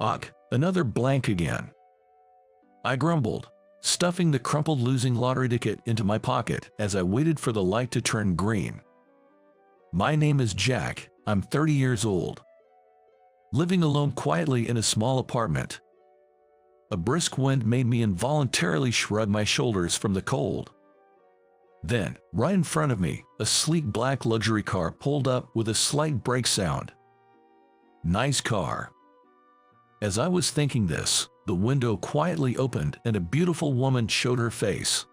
"Ugh, another blank again," I grumbled, stuffing the crumpled losing lottery ticket into my pocket as I waited for the light to turn green. "My name is Jack. I'm 30 years old. Living alone quietly in a small apartment." A brisk wind made me involuntarily shrug my shoulders from the cold. Then, right in front of me, a sleek black luxury car pulled up with a slight brake sound. "Nice car." As I was thinking this, the window quietly opened and a beautiful woman showed her face.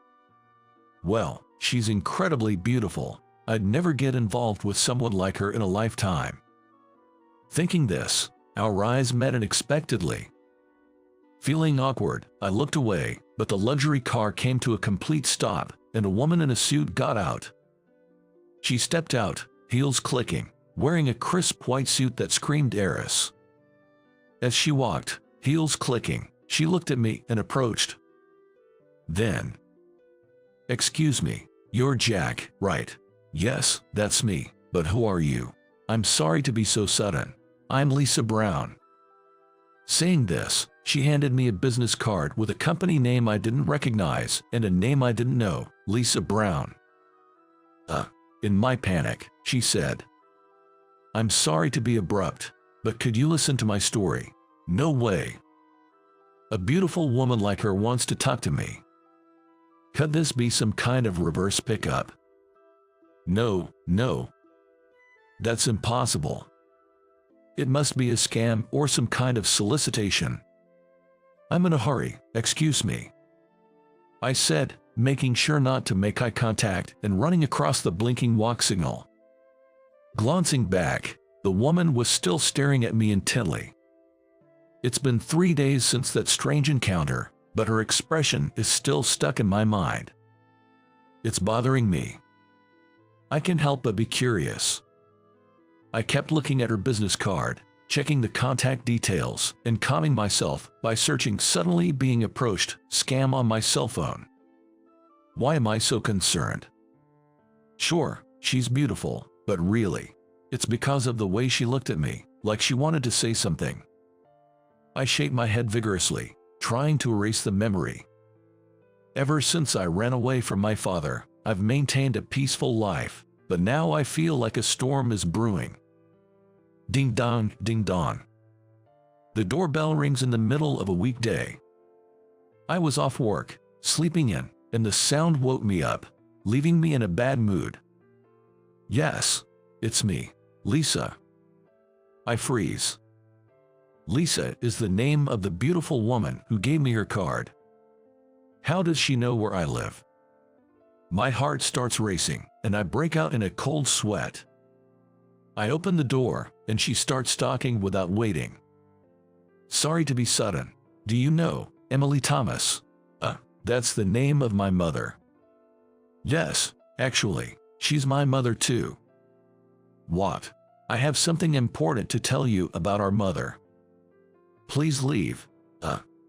Well, she's incredibly beautiful. I'd never get involved with someone like her in a lifetime. Thinking this, our eyes met unexpectedly. Feeling awkward, I looked away, but the luxury car came to a complete stop, and a woman in a suit got out. She stepped out, heels clicking, wearing a crisp white suit that screamed heiress. As she walked, heels clicking, she looked at me and approached. Then, "Excuse me, you're Jack, right?" "Yes, that's me, but who are you?" "I'm sorry to be so sudden. I'm Lisa Brown." Saying this, she handed me a business card with a company name I didn't recognize and a name I didn't know, Lisa Brown. In my panic, she said, "I'm sorry to be abrupt, but could you listen to my story?" "No way. A beautiful woman like her wants to talk to me. Could this be some kind of reverse pickup?" No. That's impossible. It must be a scam or some kind of solicitation." "I'm in a hurry, excuse me," I said, making sure not to make eye contact and running across the blinking walk signal. Glancing back, the woman was still staring at me intently. It's been 3 days since that strange encounter, but her expression is still stuck in my mind. It's bothering me. I can't help but be curious. I kept looking at her business card, checking the contact details, and calming myself by searching "suddenly being approached" scam on my cell phone. Why am I so concerned? Sure, she's beautiful, but really, it's because of the way she looked at me, like she wanted to say something. I shake my head vigorously, trying to erase the memory. Ever since I ran away from my father, I've maintained a peaceful life, but now I feel like a storm is brewing. Ding dong, ding dong. The doorbell rings in the middle of a weekday. I was off work, sleeping in, and the sound woke me up, leaving me in a bad mood. Yes, it's me, Lisa. I freeze. Lisa is the name of the beautiful woman who gave me her card. How does she know where I live? My heart starts racing, and I break out in a cold sweat. I open the door, and she starts talking without waiting. "Sorry to be sudden. Do you know Emily Thomas?" That's the name of my mother." "Yes, actually, she's my mother too." "What?" "I have something important to tell you about our mother." "Please leave."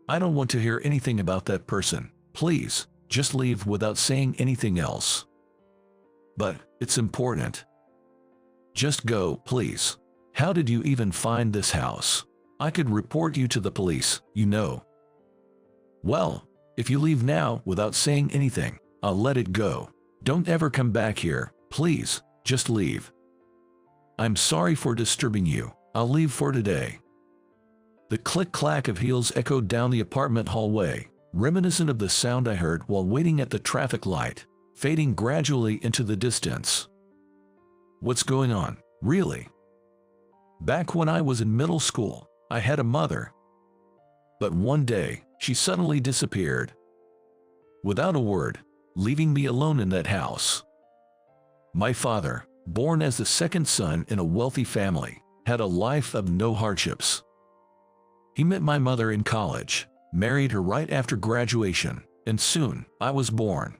I don't want to hear anything about that person. Please, just leave without saying anything else." "But, it's important." "Just go, please. How did you even find this house? I could report you to the police, you know." "Well, if you leave now without saying anything, I'll let it go. Don't ever come back here, please, just leave." "I'm sorry for disturbing you. I'll leave for today." The click-clack of heels echoed down the apartment hallway, reminiscent of the sound I heard while waiting at the traffic light, fading gradually into the distance. What's going on, really? Back when I was in middle school, I had a mother. But one day, she suddenly disappeared. Without a word, leaving me alone in that house. My father, born as the second son in a wealthy family, had a life of no hardships. He met my mother in college, married her right after graduation, and soon, I was born.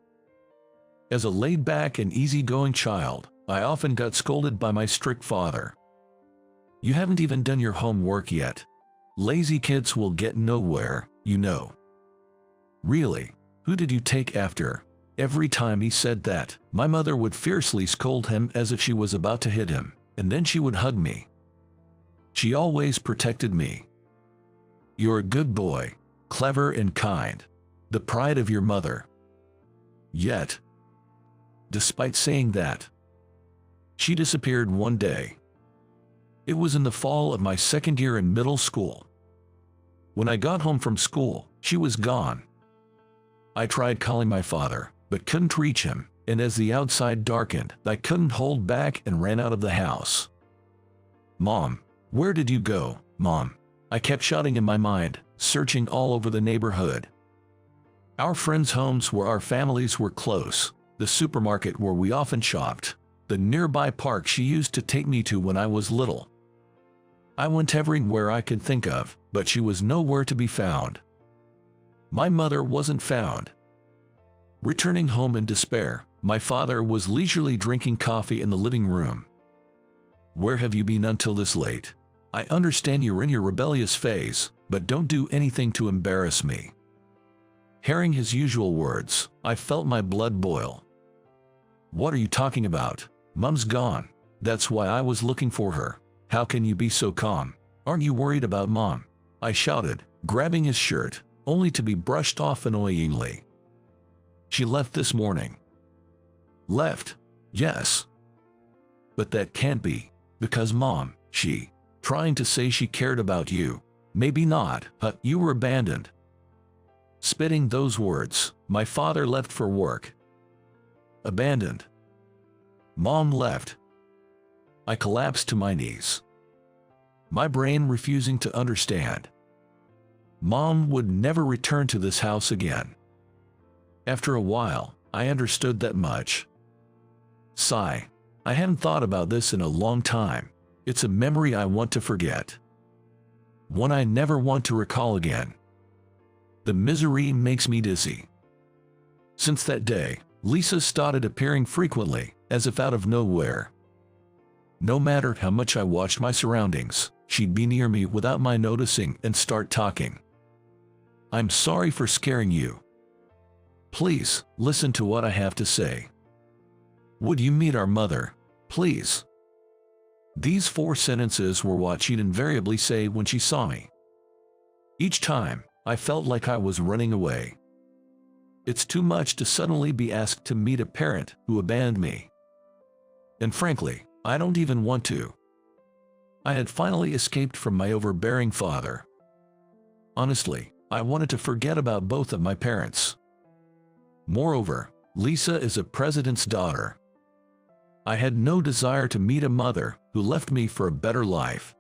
As a laid-back and easygoing child, I often got scolded by my strict father. "You haven't even done your homework yet. Lazy kids will get nowhere, you know." Really, who did you take after? Every time he said that, my mother would fiercely scold him as if she was about to hit him, and then she would hug me. She always protected me. You're a good boy, clever and kind, the pride of your mother. Yet, despite saying that, she disappeared one day. It was in the fall of my second year in middle school. When I got home from school, she was gone. I tried calling my father, but couldn't reach him, and as the outside darkened, I couldn't hold back and ran out of the house. "Mom, where did you go, Mom?" I kept shouting in my mind, searching all over the neighborhood. Our friends' homes where our families were close, the supermarket where we often shopped, the nearby park she used to take me to when I was little. I went everywhere I could think of, but she was nowhere to be found. My mother wasn't found. Returning home in despair, my father was leisurely drinking coffee in the living room. "Where have you been until this late? I understand you're in your rebellious phase, but don't do anything to embarrass me." Hearing his usual words, I felt my blood boil. "What are you talking about? Mom's gone. That's why I was looking for her. How can you be so calm? Aren't you worried about Mom?" I shouted, grabbing his shirt, only to be brushed off annoyingly. "She left this morning." "Left? Yes. But that can't be, because Mom, trying to say she cared about you. Maybe not, but you were abandoned." Spitting those words, my father left for work. Abandoned. Mom left. I collapsed to my knees, my brain refusing to understand. Mom would never return to this house again. After a while, I understood that much. Sigh. I hadn't thought about this in a long time. It's a memory I want to forget. One I never want to recall again. The misery makes me dizzy. Since that day, Lisa started appearing frequently, as if out of nowhere. No matter how much I watched my surroundings, she'd be near me without my noticing and start talking. "I'm sorry for scaring you. Please, listen to what I have to say. Would you meet our mother, please?" These 4 sentences were what she'd invariably say when she saw me. Each time, I felt like I was running away. It's too much to suddenly be asked to meet a parent who abandoned me. And frankly, I don't even want to. I had finally escaped from my overbearing father. Honestly, I wanted to forget about both of my parents. Moreover, Lisa is a president's daughter. I had no desire to meet a mother who left me for a better life.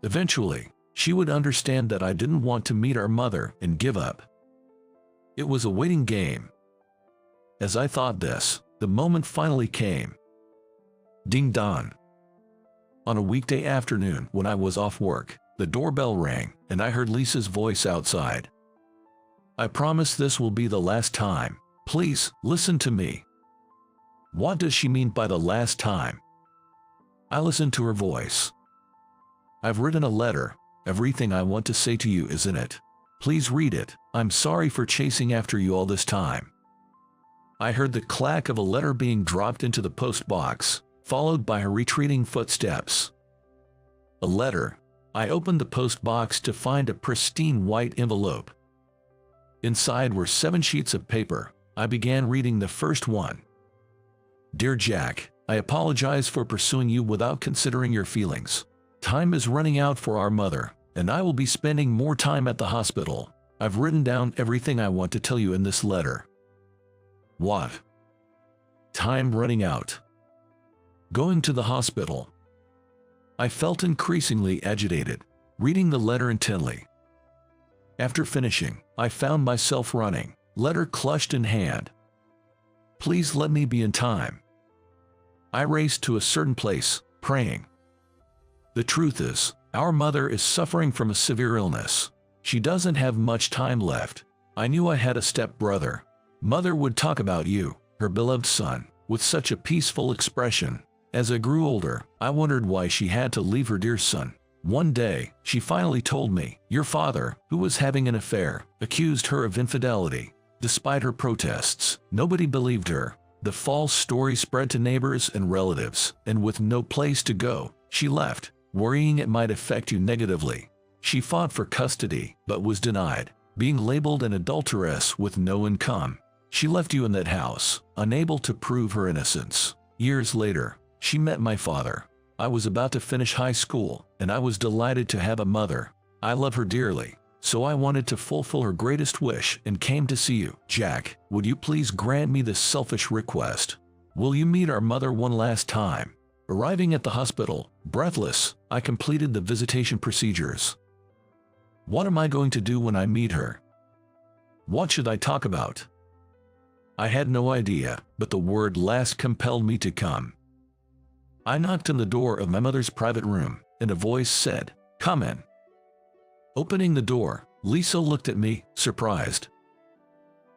Eventually, she would understand that I didn't want to meet our mother and give up. It was a waiting game. As I thought this, the moment finally came. Ding dong. On a weekday afternoon when I was off work, the doorbell rang and I heard Lisa's voice outside. "I promise this will be the last time. Please, listen to me." What does she mean by the last time? I listened to her voice. "I've written a letter. Everything I want to say to you is in it. Please read it. I'm sorry for chasing after you all this time." I heard the clack of a letter being dropped into the post box, followed by her retreating footsteps. A letter. I opened the post box to find a pristine white envelope. Inside were 7 sheets of paper. I began reading the first one. "Dear Jack, I apologize for pursuing you without considering your feelings. Time is running out for our mother, and I will be spending more time at the hospital. I've written down everything I want to tell you in this letter." What? Time running out. Going to the hospital. I felt increasingly agitated, reading the letter intently. After finishing, I found myself running, letter clutched in hand. "Please let me be in time." I raced to a certain place, praying. The truth is, our mother is suffering from a severe illness. She doesn't have much time left. I knew I had a step-brother. Mother would talk about you, her beloved son, with such a peaceful expression. As I grew older, I wondered why she had to leave her dear son. One day, she finally told me, "Your father, who was having an affair, accused her of infidelity." Despite her protests, nobody believed her. The false story spread to neighbors and relatives, and with no place to go, she left, worrying it might affect you negatively. She fought for custody, but was denied, being labeled an adulteress with no income. She left you in that house, unable to prove her innocence. Years later, she met my father. I was about to finish high school, and I was delighted to have a mother. I love her dearly, so I wanted to fulfill her greatest wish and came to see you. Jack, would you please grant me this selfish request? Will you meet our mother one last time? Arriving at the hospital, breathless, I completed the visitation procedures. What am I going to do when I meet her? What should I talk about? I had no idea, but the word last compelled me to come. I knocked on the door of my mother's private room, and a voice said, "Come in." Opening the door, Lisa looked at me, surprised.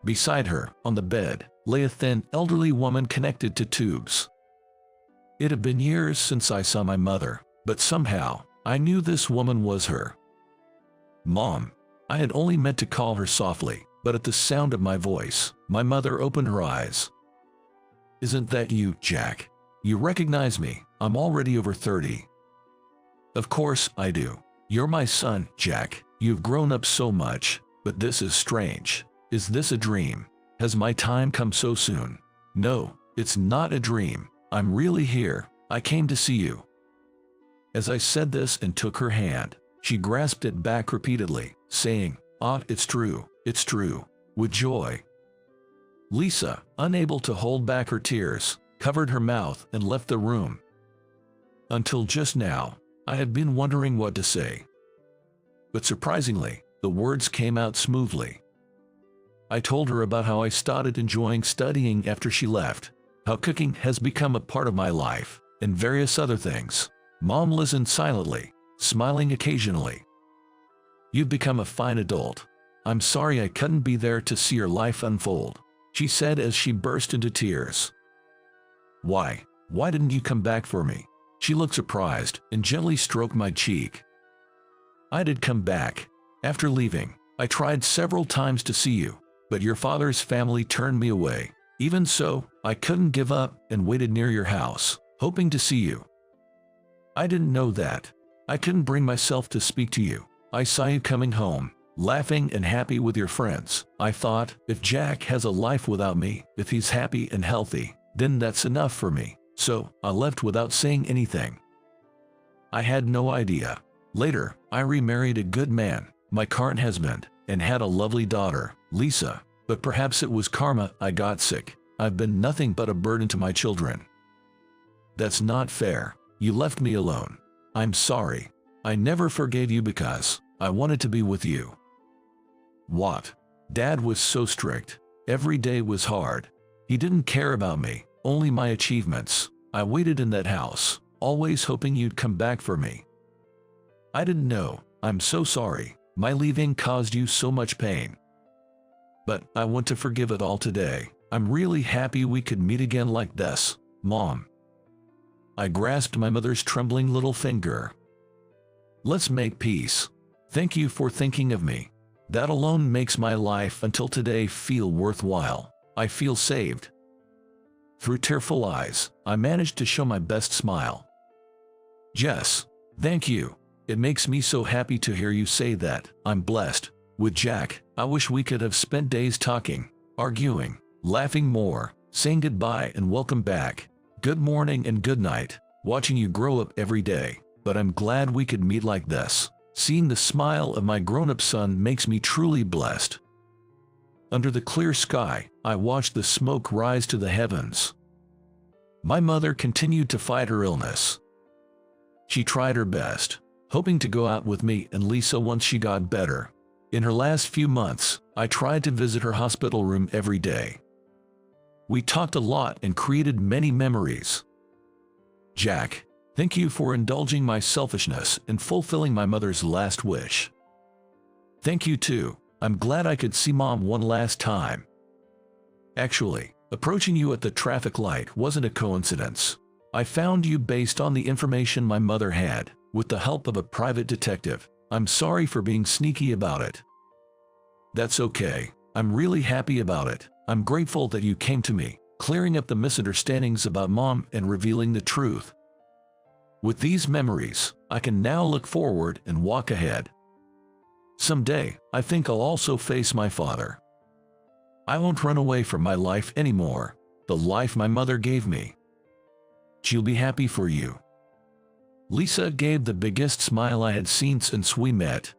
Beside her, on the bed, lay a thin, elderly woman connected to tubes. It had been years since I saw my mother, but somehow, I knew this woman was her. Mom. I had only meant to call her softly, but at the sound of my voice, my mother opened her eyes. "Isn't that you, Jack? You recognize me, I'm already over 30. "Of course I do. You're my son, Jack. You've grown up so much, but this is strange. Is this a dream? Has my time come so soon?" "No, it's not a dream. I'm really here. I came to see you." As I said this and took her hand, she grasped it back repeatedly, saying, It's true," with joy. Lisa, unable to hold back her tears, covered her mouth and left the room. Until just now, I had been wondering what to say. But surprisingly, the words came out smoothly. I told her about how I started enjoying studying after she left, how cooking has become a part of my life, and various other things. Mom listened silently, smiling occasionally. "You've become a fine adult. I'm sorry I couldn't be there to see your life unfold," she said as she burst into tears. Why didn't you come back for me?" She looked surprised and gently stroked my cheek. "I did come back. After leaving, I tried several times to see you, but your father's family turned me away. Even so, I couldn't give up and waited near your house, hoping to see you. I didn't know that. I couldn't bring myself to speak to you. I saw you coming home, laughing and happy with your friends. I thought, if Jack has a life without me, if he's happy and healthy, then that's enough for me. So, I left without saying anything. I had no idea. Later, I remarried a good man, my current husband, and had a lovely daughter, Lisa. But perhaps it was karma. I got sick. I've been nothing but a burden to my children. That's not fair. You left me alone. I'm sorry. I never forgave you because I wanted to be with you." What? Dad was so strict. Every day was hard. He didn't care about me, only my achievements. I waited in that house, always hoping you'd come back for me. I didn't know. I'm so sorry. My leaving caused you so much pain. But I want to forgive it all today. I'm really happy we could meet again like this, Mom. I grasped my mother's trembling little finger. "Let's make peace. Thank you for thinking of me. That alone makes my life until today feel worthwhile. I feel saved." Through tearful eyes, I managed to show my best smile. "Jess, thank you. It makes me so happy to hear you say that. I'm blessed. With Jack, I wish we could have spent days talking, arguing, laughing more, saying goodbye and welcome back, good morning and good night, watching you grow up every day. But I'm glad we could meet like this. Seeing the smile of my grown-up son makes me truly blessed." Under the clear sky, I watched the smoke rise to the heavens. My mother continued to fight her illness. She tried her best, hoping to go out with me and Lisa once she got better. In her last few months, I tried to visit her hospital room every day. We talked a lot and created many memories. Jack, thank you for indulging my selfishness and fulfilling my mother's last wish. Thank you too. I'm glad I could see Mom one last time. Actually, approaching you at the traffic light wasn't a coincidence. I found you based on the information my mother had, with the help of a private detective. I'm sorry for being sneaky about it. That's okay. I'm really happy about it. I'm grateful that you came to me, clearing up the misunderstandings about Mom and revealing the truth. With these memories, I can now look forward and walk ahead. Someday, I think I'll also face my father. I won't run away from my life anymore, the life my mother gave me. She'll be happy for you." Lisa gave the biggest smile I had seen since we met.